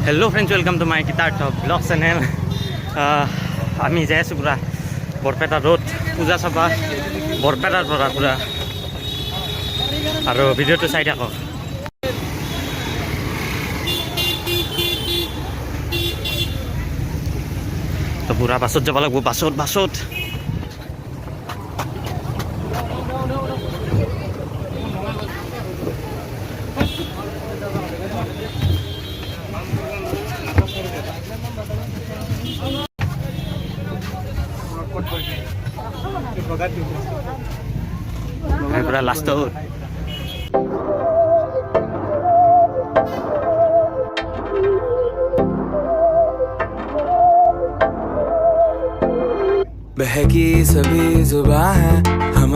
Hello friends, welcome to my guitar top blog channel. आमी जाई आছো পুরা বৰপেটা ৰোড পূজা চাবা বৰপেটাৰ পৰা পুৰা আৰু ভিডিঅ'টো চাই থাকক। তো পুৰা বাছত যাব লাগিব, বাছত পুৰা লাষ্টত बहकी सभी जुबां है हम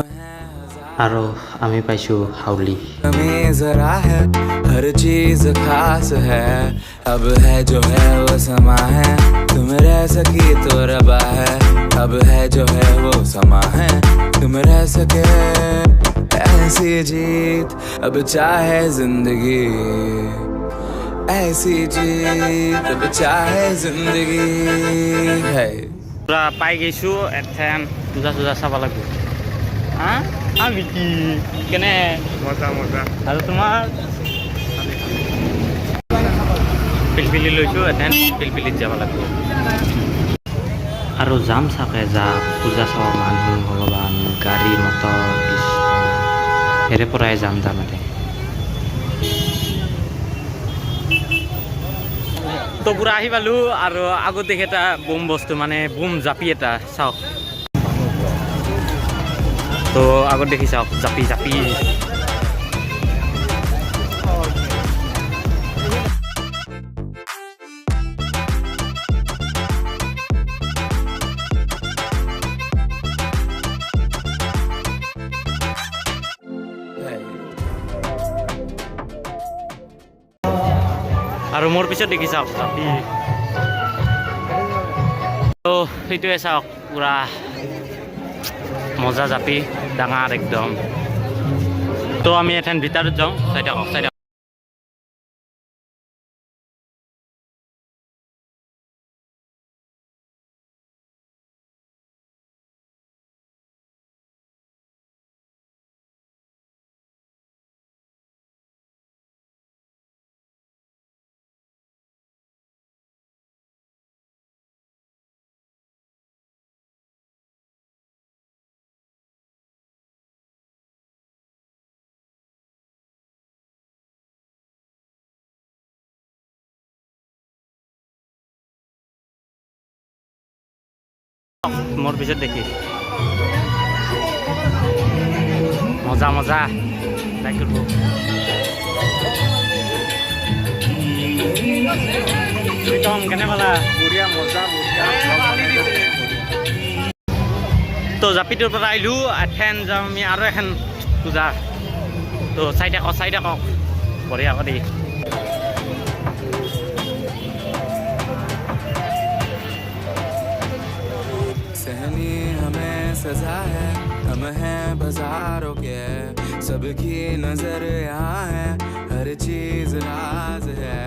আৰু আমি পাইছো হাউলি। हमें जरा है हर चीज खास है अब है जो है वो समा है तुम रह सकी तो रबा है अब है जो है वो समा है तुम रह सके ऐसी जीत अब चाहे जिंदगी ऐसी जीत अब चाहे जिंदगी है। পুরা পাই গৈছো এথেন পূজা চূজা চাব লাগিব। আমি কি কেনে মজা মজা আৰু তোমাৰ পিলপিলি লৈছো এথেন পিলপিলিত যাব লাগিব আৰু যাম চাকে যা পূজা চাব মানুহ ভগৱান গাড়ী মটৰ হেৰে পৰাই যাম তাৰমানে। তো পুৰা আহি পালোঁ আৰু আগত দেখি এটা বোম বস্তু মানে বোম জাপি এটা চাওক। তো আগত দেখি চাওক জাপি আৰু মোৰ পিছত দেখি চাওক জাপি। তো সেইটোৱে চাওক পুৰা মজা জাপি ডাঙৰ একদম। তো আমি এথেন ভিতৰত যাওঁ, চাই থাকক। মোৰ পিছত দেখি মজা লাইক কৰব। কেনে পালা? বঢ়িয়া মজা বঢ়িয়া। তো জাপিটোৰ পৰা আহিলোঁ এথেন যাওঁ আমি আৰু এখন পূজা। তো চাই থাকক বঢ়িয়া কৰি। सहनी हमें सजा है हम हैं बाजारों के सबकी नजर यहाँ है हर चीज राज है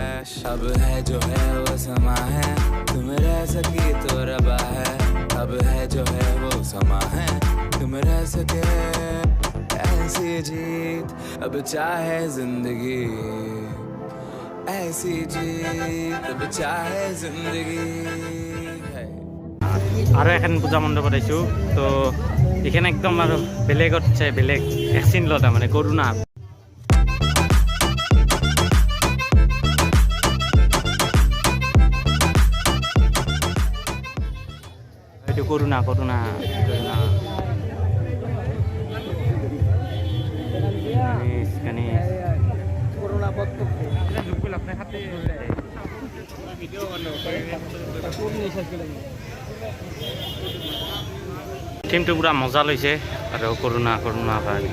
अब है जो है वो समा है तुम रह सकी तो रबा है अब है जो है वो समा है तुम रह सके ऐसी जीत अब चाहे जिंदगी ऐसी जीत अब चाहे जिंदगी है। আৰু এখন পূজা মণ্ডপত আহিছোঁ। তো এইখানে একদম আৰু বেলেগত চাই বেলেগ ভেকচিন লোৱা তাৰমানে কৰোণা। এইটো কৰোণা টিমটো পুৰা মজা লৈছে আৰু কৰোণা কাৰণে।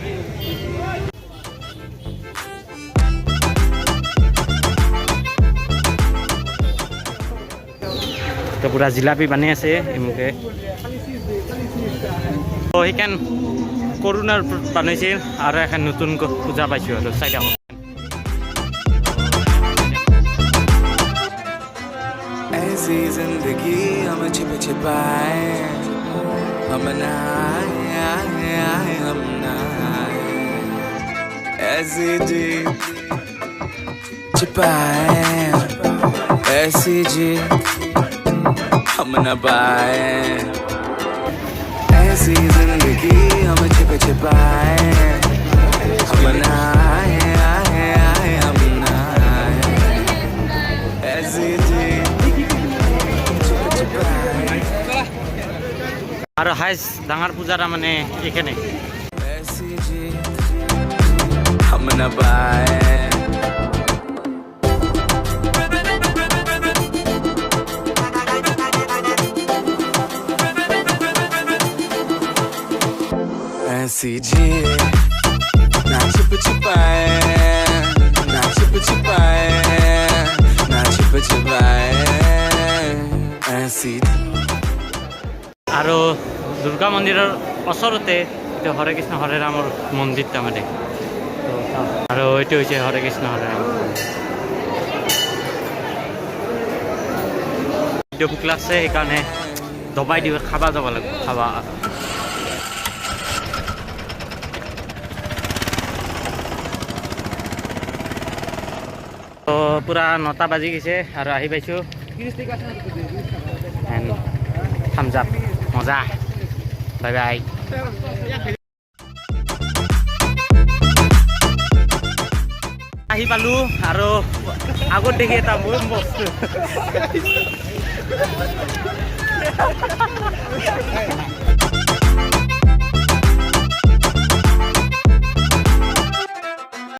তো পুৰা জিলাপি বানি আছে এমুকে। তো সেইখান কৰোণাৰ বানাইছিল আৰু এখন নতুন পূজা পাইছোঁ আৰু চাই থাকক। ऐसी जिंदगी हम छिप छिपाए हम नहाए हम नहाए ऐसी जी छिपाए ऐसी जी हम न पाए ऐसी जिंदगी हम छिप छिपाए हम नहाए हम नहाए ऐसी जी छिप छिपाए আৰু হাইজ ডাঙৰ পূজা তাৰমানে এইখানে ऐसी जी हम न पाए ऐसी जी ना छिप छिपाए ना छिप छिपाए ना छिप छिपाए ऐसी আৰু দুৰ্গা মন্দিৰৰ ওচৰতে এইটো হৰে কৃষ্ণ হৰে ৰামৰ মন্দিৰ তাৰমানে আৰু এইটো হৈছে হৰে কৃষ্ণ হৰে ৰাম এইটো ভোক লাগছে সেইকাৰণে দবাই দিব খাবা যাব লাগিব খাবা তো পুৰা 9টা বাজি গৈছে আৰু আহি পাইছোঁ থামছ আপ মজা বাই বাই আহি পালোঁ আৰু আগত দেখি এটা মোৰ বস্তু